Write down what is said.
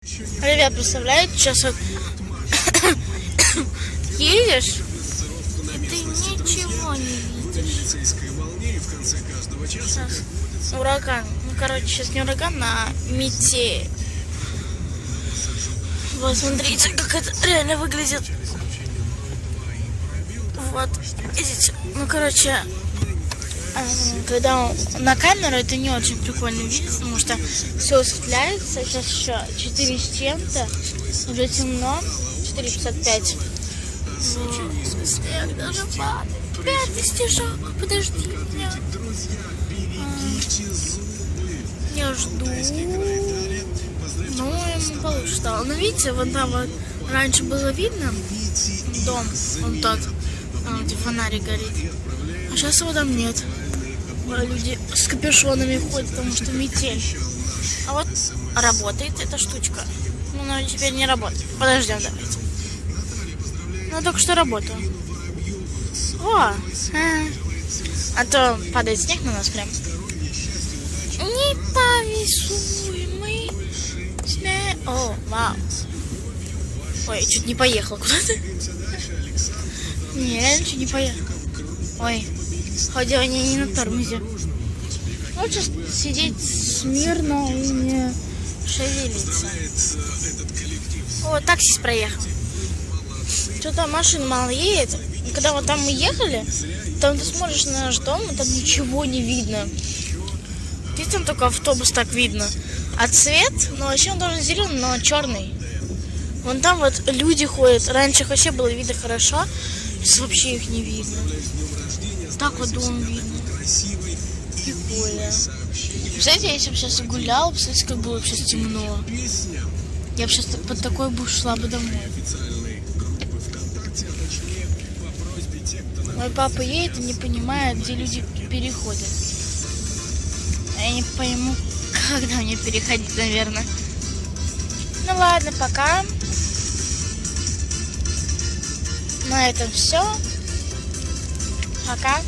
Ребят, представляете, сейчас вот едешь, и ты ничего не видишь. Сейчас ураган. Ну, короче, сейчас не ураган, а метель. Вот, смотрите, как это реально выглядит. Вот, видите, ну, короче, когда на камеру это не очень прикольно видеть, потому что все осветляется. Сейчас еще 4 с чем-то, уже темно, 4:55. Снег даже падает. 5 стишок, подожди меня. Я жду. Ну, ему получше стало. Ну, видите, вон там вот раньше было видно дом, вон тот, где фонарик горит. А сейчас его там нет. Люди с капюшонами ходят, потому что метель. А вот работает эта штучка. Ну, она теперь не работает. Подождем, давайте. Ну, только что работала. О! А то падает снег на нас прям. Неповесуемый снег. О, вау. Ой, чуть не поехал куда-то. Не, реально чуть не поехал. Ой. Хотя они не на тормозе. Лучше сидеть смирно и не шевелиться. О, таксист проехал. Что-то машин мало едет. И когда вот там мы ехали, там ты смотришь на наш дом, и там ничего не видно. Здесь там только автобус так видно. А цвет, ну вообще он должен зеленый, но черный. Вон там вот люди ходят. Раньше вообще было видно хорошо. Сейчас вообще их не видно. Так вот дом видно. Прикольно. Представляете, я если бы сейчас гуляла, представляете, как было бы сейчас темно. Я бы сейчас под такой буш шла бы домой. Мой папа едет и не понимает, где люди переходят. А я не пойму, когда мне переходить, наверное. Ну ладно, пока. На этом все. Пока.